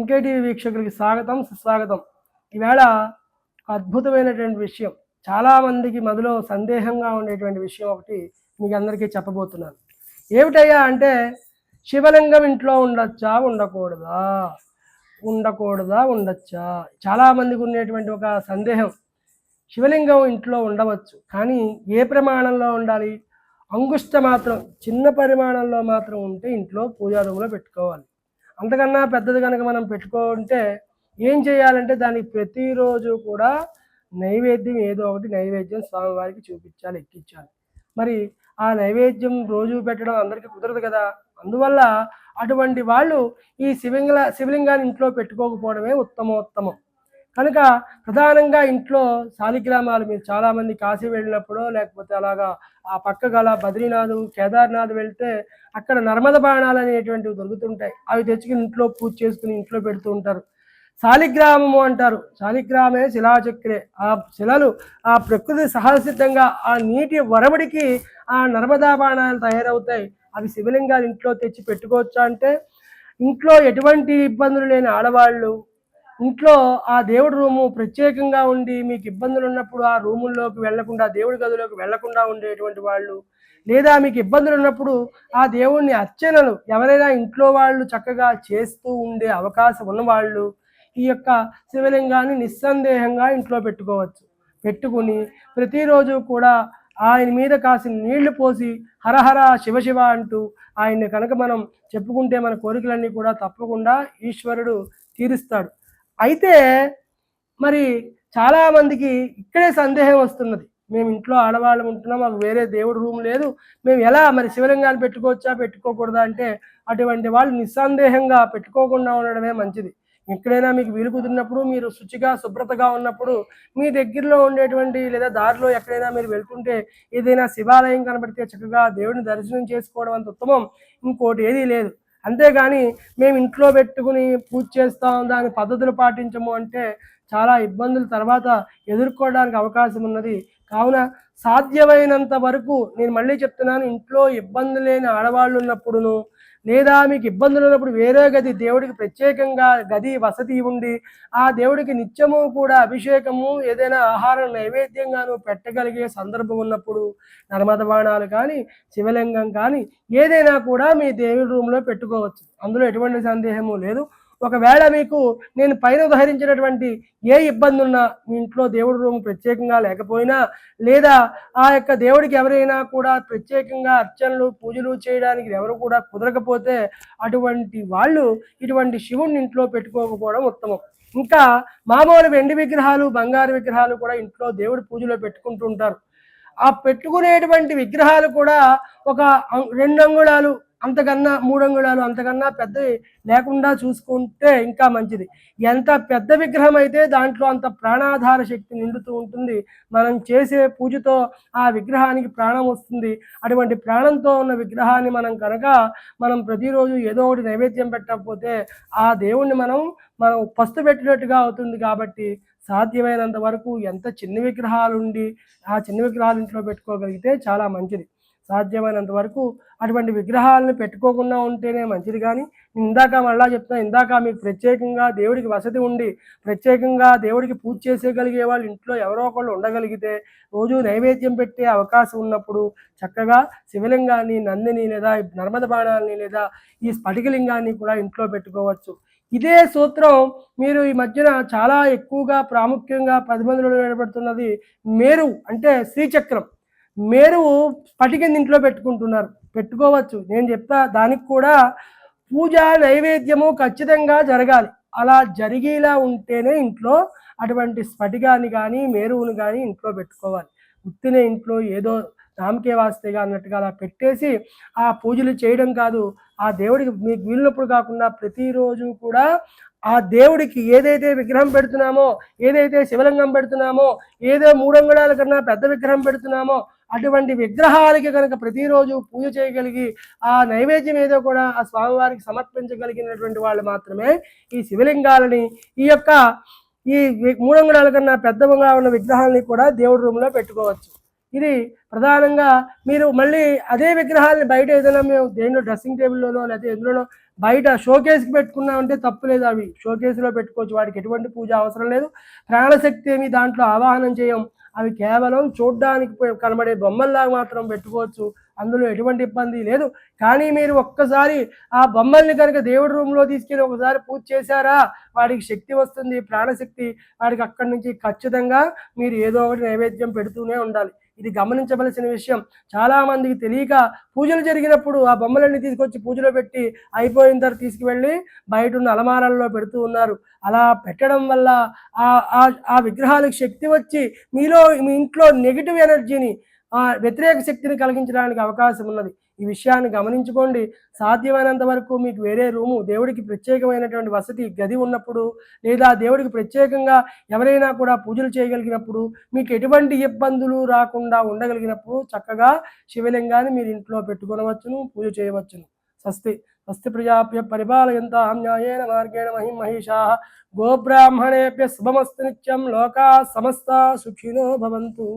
MKTV వీక్షకులకి స్వాగతం, సుస్వాగతం. ఈవేళ ఒక అద్భుతమైనటువంటి విషయం, చాలామందికి మొదలో సందేహంగా ఉండేటువంటి విషయం ఒకటి మీకు అందరికీ చెప్పబోతున్నాను. ఏమిటయ్యా అంటే, శివలింగం ఇంట్లో ఉండొచ్చా, ఉండకూడదా? ఉండకూడదా, ఉండొచ్చా? చాలామందికి ఉండేటువంటి ఒక సందేహం. శివలింగం ఇంట్లో ఉండవచ్చు, కానీ ఏ ప్రమాణంలో ఉండాలి? అంగుష్ట మాత్రం, చిన్న పరిమాణంలో మాత్రం ఉంటే ఇంట్లో పూజా రూమ్లో పెట్టుకోవాలి. అంతకన్నా పెద్దది కనుక మనం పెట్టుకుంటే ఏం చేయాలంటే, దానికి ప్రతిరోజు కూడా నైవేద్యం, ఏదో ఒకటి నైవేద్యం స్వామివారికి చూపించాలి, ఎక్కించాలి. మరి ఆ నైవేద్యం రోజు పెట్టడం అందరికీ కుదరదు కదా. అందువల్ల అటువంటి వాళ్ళు ఈ శివలింగాన్ని ఇంట్లో పెట్టుకోకపోవడమే ఉత్తమోత్తమం. కనుక ప్రధానంగా ఇంట్లో శాలిగ్రామాలు, మీరు చాలామంది కాశీ వెళ్ళినప్పుడో లేకపోతే అలాగా ఆ పక్క గల బద్రీనాథ్, కేదార్నాథ్ వెళ్తే అక్కడ నర్మద బాణాలు అనేటువంటివి దొరుకుతుంటాయి. అవి తెచ్చుకుని ఇంట్లో పూజ చేసుకుని ఇంట్లో పెడుతూ ఉంటారు. శాలిగ్రామము అంటారు. శాలిగ్రామే శిలాచక్రే. ఆ శిలలు ఆ ప్రకృతి సహజసిద్ధంగా ఆ నీటి వరవడికి ఆ నర్మదా బాణాలు తయారవుతాయి. అవి శివలింగాలు ఇంట్లో తెచ్చి పెట్టుకోవచ్చా అంటే, ఇంట్లో ఎటువంటి ఇబ్బందులు లేని ఆడవాళ్ళు, ఇంట్లో ఆ దేవుడి రూము ప్రత్యేకంగా ఉండి మీకు ఇబ్బందులు ఉన్నప్పుడు ఆ రూముల్లోకి వెళ్లకుండా, దేవుడి గదిలోకి వెళ్లకుండా ఉండేటువంటి వాళ్ళు, లేదా మీకు ఇబ్బందులు ఉన్నప్పుడు ఆ దేవుణ్ణి అర్చనలు ఎవరైనా ఇంట్లో వాళ్ళు చక్కగా చేస్తూ ఉండే అవకాశం ఉన్నవాళ్ళు ఈ యొక్క శివలింగాన్ని నిస్సందేహంగా ఇంట్లో పెట్టుకోవచ్చు. పెట్టుకుని ప్రతిరోజు కూడా ఆయన మీద కాసిన నీళ్లు పోసి హరహర శివశివ అంటూ ఆయన్ని కనుక మనం చెప్పుకుంటే మన కోరికలన్నీ కూడా తప్పకుండా ఈశ్వరుడు తీరుస్తాడు. అయితే మరి చాలామందికి ఇక్కడే సందేహం వస్తున్నది. మేము ఇంట్లో ఆడవాళ్ళం ఉంటున్నాం, మాకు వేరే దేవుడి రూమ్ లేదు, మేము ఎలా మరి శివలింగాన్ని పెట్టుకోవచ్చా, పెట్టుకోకూడదా అంటే, అటువంటి వాళ్ళు నిస్సందేహంగా పెట్టుకోకుండా ఉండడమే మంచిది. ఎక్కడైనా మీకు వీలు కుదిరినప్పుడు, మీరు శుచిగా శుభ్రతగా ఉన్నప్పుడు, మీ దగ్గరలో ఉండేటువంటి లేదా దారిలో ఎక్కడైనా మీరు వెళ్తుంటే ఏదైనా శివాలయం కనబడితే చక్కగా దేవుడిని దర్శనం చేసుకోవడం అంత ఉత్తమం ఇంకోటి ఏదీ లేదు. అంతేగాని మేము ఇంట్లో పెట్టుకుని పూజ చేస్తాం, దాని పద్ధతులు పాటించము అంటే చాలా ఇబ్బందులు తర్వాత ఎదుర్కోవడానికి అవకాశం ఉన్నది. కావున సాధ్యమైనంత వరకు నేను మళ్ళీ చెప్తున్నాను, ఇంట్లో ఇబ్బంది లేని ఆడవాళ్ళు ఉన్నప్పుడును, లేదా మీకు ఇబ్బందులు ఉన్నప్పుడు వేరే గది, దేవుడికి ప్రత్యేకంగా గది వసతి ఉండి ఆ దేవుడికి నిత్యము కూడా అభిషేకము, ఏదైనా ఆహారం నైవేద్యంగాను పెట్టగలిగే సందర్భం ఉన్నప్పుడు నర్మద బాణాలు కానీ, శివలింగం కానీ ఏదైనా కూడా మీ దేవుడి రూమ్లో పెట్టుకోవచ్చు. అందులో ఎటువంటి సందేహము లేదు. ఒకవేళ మీకు నేను పైన ఉదహరించినటువంటి ఏ ఇబ్బంది ఉన్నా, మీ ఇంట్లో దేవుడి రూమ్ ప్రత్యేకంగా లేకపోయినా, లేదా ఆ యొక్క దేవుడికి ఎవరైనా కూడా ప్రత్యేకంగా అర్చనలు పూజలు చేయడానికి ఎవరు కూడా కుదరకపోతే, అటువంటి వాళ్ళు ఇటువంటి శివుడిని ఇంట్లో పెట్టుకోకపోవడం ఉత్తమం. ఇంకా మామూలు వెండి విగ్రహాలు, బంగారు విగ్రహాలు కూడా ఇంట్లో దేవుడి పూజలో పెట్టుకుంటుంటారు. ఆ పెట్టుకునేటువంటి విగ్రహాలు కూడా ఒక 2 అంగుళాలు అంతకన్నా, 3 అంగుళాలు అంతకన్నా పెద్దవి లేకుండా చూసుకుంటే ఇంకా మంచిది. ఎంత పెద్ద విగ్రహం అయితే దాంట్లో అంత ప్రాణాధార శక్తి నిండుతూ ఉంటుంది. మనం చేసే పూజతో ఆ విగ్రహానికి ప్రాణం వస్తుంది. అటువంటి ప్రాణంతో ఉన్న విగ్రహాన్ని మనం ప్రతిరోజు ఏదో ఒకటి నైవేద్యం పెట్టకపోతే ఆ దేవుణ్ణి మనం పస్తు పెట్టినట్టుగా అవుతుంది. కాబట్టి సాధ్యమైనంత వరకు ఎంత చిన్న విగ్రహాలు ఉండి ఆ చిన్న విగ్రహాలు ఇంట్లో పెట్టుకోగలిగితే చాలా మంచిది. సాధ్యమైనంత వరకు అటువంటి విగ్రహాలను పెట్టుకోకుండా ఉంటేనే మంచిది. కానీ మళ్ళా చెప్తున్నా, ఇందాక మీకు ప్రత్యేకంగా దేవుడికి వసతి ఉండి ప్రత్యేకంగా దేవుడికి పూజ చేసేయగలిగే వాళ్ళు ఇంట్లో ఎవరో ఒకళ్ళు ఉండగలిగితే, రోజు నైవేద్యం పెట్టే అవకాశం ఉన్నప్పుడు చక్కగా శివలింగాన్ని, నందిని లేదా నర్మద బాణాలని లేదా ఈ స్ఫటికలింగాన్ని కూడా ఇంట్లో పెట్టుకోవచ్చు. ఇదే సూత్రం మీరు ఈ మధ్యన చాలా ఎక్కువగా ప్రాముఖ్యంగా 10 మందిలో నిలబడుతున్నది మేరు, అంటే శ్రీచక్రం. మేరువు స్ఫటికం ఇంట్లో పెట్టుకుంటున్నారు. పెట్టుకోవచ్చు, నేను చెప్తా. దానికి కూడా పూజ నైవేద్యము ఖచ్చితంగా జరగాలి. అలా జరిగేలా ఉంటేనే ఇంట్లో అటువంటి స్ఫటికాన్ని కానీ మేరువును కానీ ఇంట్లో పెట్టుకోవాలి. ఉత్తినే ఇంట్లో ఏదో నామకే వాస్తేగా అన్నట్టుగా అలా పెట్టేసి ఆ పూజలు చేయడం కాదు. ఆ దేవుడికి మీకు వీలున్నప్పుడు కాకుండా ప్రతిరోజు కూడా ఆ దేవుడికి ఏదైతే విగ్రహం పెడుతున్నామో, ఏదైతే శివలింగం పెడుతున్నామో, ఏదో 3 అంగుళాల కన్నా పెద్ద విగ్రహం పెడుతున్నామో అటువంటి విగ్రహాలకి కనుక ప్రతిరోజు పూజ చేయగలిగి ఆ నైవేద్యం ఏదో కూడా ఆ స్వామివారికి సమర్పించగలిగినటువంటి వాళ్ళు మాత్రమే ఈ శివలింగాలని, ఈ 3 అంగుళాల కన్నా పెద్దగా ఉన్న విగ్రహాలని కూడా దేవుడి రూమ్లో పెట్టుకోవచ్చు. ఇది ప్రధానంగా. మీరు మళ్ళీ అదే విగ్రహాలని బయట ఏదైనా మేము దేనిలో డ్రెస్సింగ్ టేబుల్లోనో లేకపోతే ఎందులోనో బయట షోకేస్కి పెట్టుకున్నామంటే తప్పు లేదు, అవి షోకేస్లో పెట్టుకోవచ్చు, వాటికి ఎటువంటి పూజ అవసరం లేదు. ప్రాణశక్తి ఏమి దాంట్లో ఆవాహనం చేయం, అవి కేవలం చూడ్డానికి కనబడే బొమ్మల్లాగా మాత్రం పెట్టుకోవచ్చు, అందులో ఎటువంటి ఇబ్బంది లేదు. కానీ మీరు ఒక్కసారి ఆ బొమ్మల్ని కనుక దేవుడి రూమ్లో తీసుకెళ్ళి ఒకసారి పూజ చేశారా, వాడికి శక్తి వస్తుంది, ప్రాణశక్తి. వాడికి అక్కడి నుంచి ఖచ్చితంగా మీరు ఏదో ఒకటి నైవేద్యం పెడుతూనే ఉండాలి. ఇది గమనించవలసిన విషయం. చాలామందికి తెలియక పూజలు జరిగినప్పుడు ఆ బొమ్మలన్నీ తీసుకొచ్చి పూజలో పెట్టి అయిపోయిన తర్వాత తీసుకువెళ్ళి బయట ఉన్న అలమారాల్లో పెడుతూ ఉన్నారు. అలా పెట్టడం వల్ల ఆ విగ్రహాలకు శక్తి వచ్చి మీలో మీ ఇంట్లో నెగిటివ్ ఎనర్జీని, వ్యతిరేక శక్తిని కలిగించడానికి అవకాశం ఉన్నది. ఈ విషయాన్ని గమనించుకోండి. సాధ్యమైనంత వరకు మీకు వేరే రూము, దేవుడికి ప్రత్యేకమైనటువంటి వసతి గది ఉన్నప్పుడు, లేదా దేవుడికి ప్రత్యేకంగా ఎవరైనా కూడా పూజలు చేయగలిగినప్పుడు, మీకు ఎటువంటి ఇబ్బందులు రాకుండా ఉండగలిగినప్పుడు చక్కగా శివలింగాన్ని మీరు ఇంట్లో పెట్టుకొనవచ్చును, పూజ చేయవచ్చును. స్వస్తి స్వస్తి ప్రజాభ్య పరిపాలయంతాం న్యాయేన మార్గేణ మహిం మహిషాః. గోబ్రాహ్మణేభ్యः శుభమస్తు నిత్యం. లోకాः సమస్తాः సుఖినో భవంతు.